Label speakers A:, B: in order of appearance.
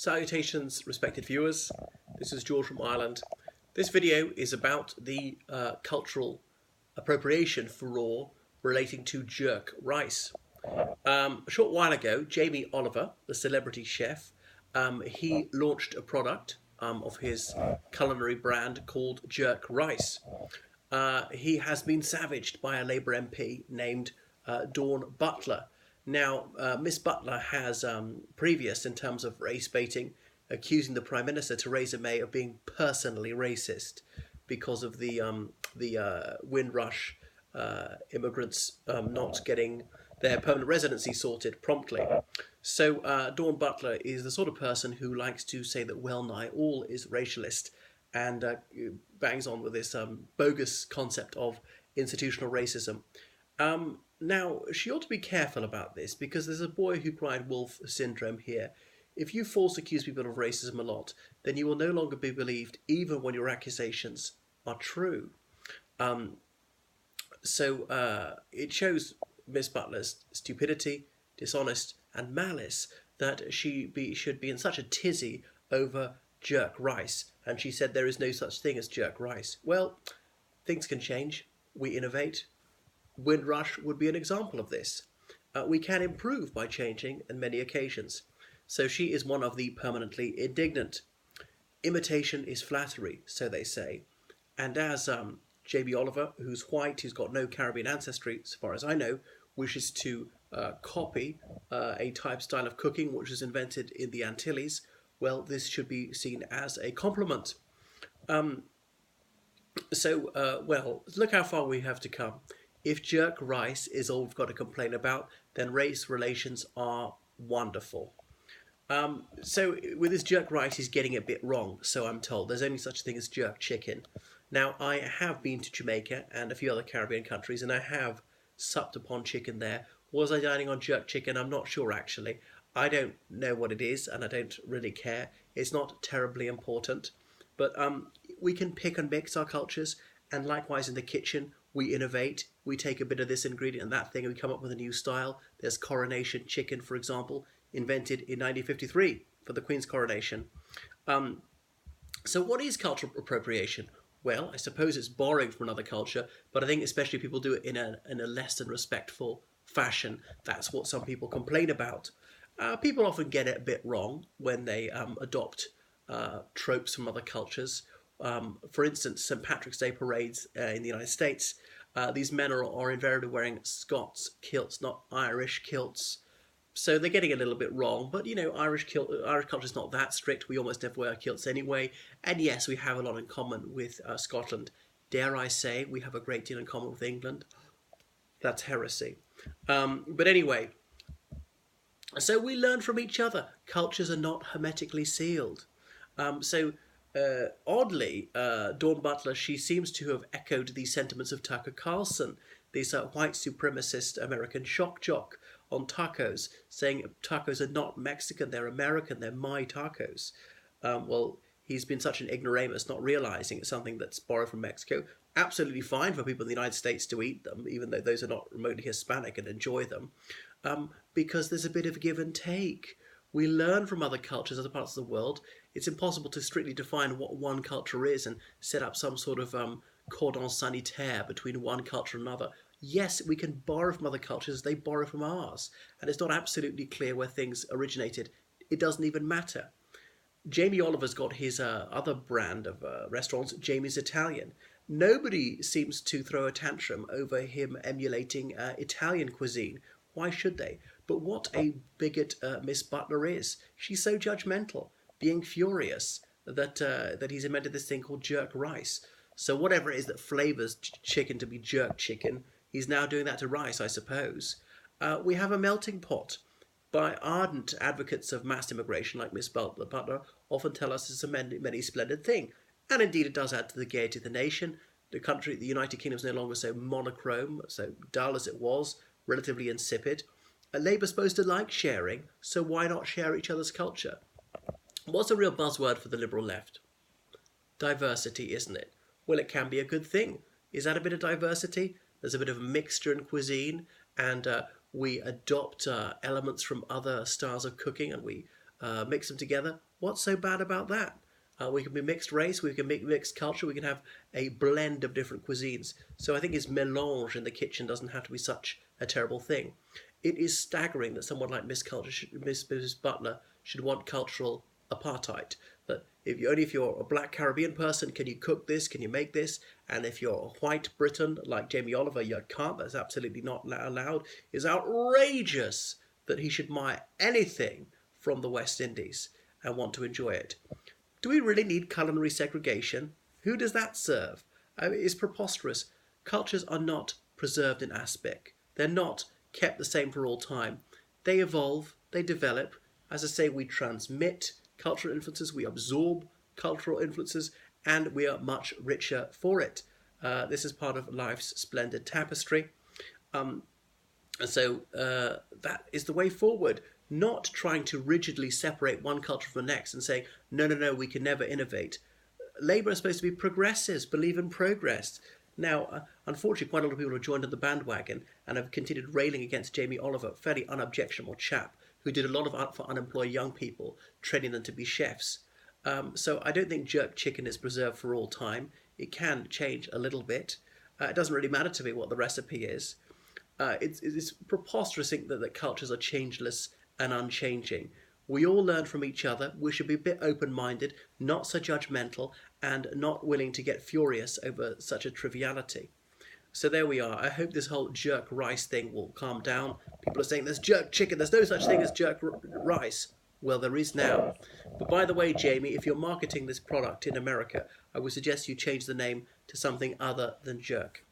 A: Salutations, respected viewers. This is George from Ireland. This video is about the cultural appropriation furore relating to jerk rice. A short while ago, Jamie Oliver, the celebrity chef, he launched a product of his culinary brand called jerk rice. He has been savaged by a Labour MP named Dawn Butler. Now, Miss Butler has previous in terms of race baiting, accusing the Prime Minister, Theresa May, of being personally racist because of the Windrush immigrants not getting their permanent residency sorted promptly. So Dawn Butler is the sort of person who likes to say that well nigh all is racialist and bangs on with this bogus concept of institutional racism. Now, she ought to be careful about this because there's a boy who cried wolf syndrome here. If you false accuse people of racism a lot, then you will no longer be believed even when your accusations are true. It shows Miss Butler's stupidity, dishonest and malice that she should be in such a tizzy over jerk rice. And she said there is no such thing as jerk rice. Well, things can change. We innovate. Windrush would be an example of this. We can improve by changing on many occasions. So she is one of the permanently indignant. Imitation is flattery, so they say. And as Jamie Oliver, who's white, who's got no Caribbean ancestry, as far as I know, wishes to copy a type style of cooking which was invented in the Antilles, well, this should be seen as a compliment. Look how far we have to come. If jerk rice is all we've got to complain about, then race relations are wonderful. So with this jerk rice, he's getting it a bit wrong, so I'm told. There's only such a thing as jerk chicken. Now, I have been to Jamaica and a few other Caribbean countries, and I have supped upon chicken there. Was I dining on jerk chicken? I'm not sure, actually. I don't know what it is, and I don't really care. It's not terribly important. But we can pick and mix our cultures, and likewise in the kitchen, we innovate. We take a bit of this ingredient and that thing, and we come up with a new style. There's coronation chicken, for example, invented in 1953 for the Queen's coronation. So what is cultural appropriation? Well, I suppose it's borrowing from another culture, but I think especially people do it in a less than respectful fashion. That's what some people complain about. People often get it a bit wrong when they adopt tropes from other cultures. For instance, St. Patrick's Day parades in the United States, these men are invariably wearing Scots kilts, not Irish kilts. So they're getting a little bit wrong, but Irish culture is not that strict. We almost never wear kilts anyway. And yes, we have a lot in common with Scotland. Dare I say, we have a great deal in common with England. That's heresy. But anyway, so we learn from each other. Cultures are not hermetically sealed. Oddly, Dawn Butler, she seems to have echoed the sentiments of Tucker Carlson, this white supremacist American shock jock on tacos, saying tacos are not Mexican, they're American, they're my tacos. Well, he's been such an ignoramus, not realizing it's something that's borrowed from Mexico. Absolutely fine for people in the United States to eat them, even though those are not remotely Hispanic and enjoy them, because there's a bit of give and take. We learn from other cultures, other parts of the world. It's impossible to strictly define what one culture is and set up some sort of cordon sanitaire between one culture and another. Yes, we can borrow from other cultures as they borrow from ours. And it's not absolutely clear where things originated. It doesn't even matter. Jamie Oliver's got his other brand of restaurants, Jamie's Italian. Nobody seems to throw a tantrum over him emulating Italian cuisine. Why should they? But what a bigot Miss Butler is. She's so judgmental, being furious that he's invented this thing called jerk rice. So whatever it is that flavours chicken to be jerk chicken, he's now doing that to rice, I suppose. We have a melting pot. By ardent advocates of mass immigration like Miss Butler often tell us it's a many splendid thing. And indeed it does add to the gaiety of the nation. The United Kingdom is no longer so monochrome, so dull as it was, relatively insipid. Labour's supposed to like sharing, so why not share each other's culture? What's a real buzzword for the liberal left? Diversity, isn't it? Well, it can be a good thing. Is that a bit of diversity? There's a bit of a mixture in cuisine, and we adopt elements from other styles of cooking, and we mix them together. What's so bad about that? We can be mixed race, we can make mixed culture, we can have a blend of different cuisines. So I think his mélange in the kitchen doesn't have to be such a terrible thing. It is staggering that someone like Miss Butler should want cultural apartheid. That if you're a black Caribbean person, can you cook this? Can you make this? And if you're a white Briton like Jamie Oliver, you can't. That's absolutely not allowed. It's outrageous that he should buy anything from the West Indies and want to enjoy it. Do we really need culinary segregation? Who does that serve? I mean, it's preposterous. Cultures are not preserved in aspic. They're not kept the same for all time. They evolve, they develop. As I say, we transmit cultural influences, we absorb cultural influences, and we are much richer for it. This is part of life's splendid tapestry. And so that is the way forward. Not trying to rigidly separate one culture from the next and saying, no, we can never innovate. Labour is supposed to be progressives, believe in progress. Now, unfortunately, quite a lot of people have joined on the bandwagon and have continued railing against Jamie Oliver, fairly unobjectionable chap, who did a lot for unemployed young people, training them to be chefs. So I don't think jerk chicken is preserved for all time. It can change a little bit. It doesn't really matter to me what the recipe is. It's preposterous to think that cultures are changeless and unchanging. We all learn from each other. We should be a bit open-minded, not so judgmental, and not willing to get furious over such a triviality. So there we are. I hope this whole jerk rice thing will calm down. People are saying there's jerk chicken. There's no such thing as jerk rice. Well, there is now. But by the way, Jamie, if you're marketing this product in America, I would suggest you change the name to something other than jerk.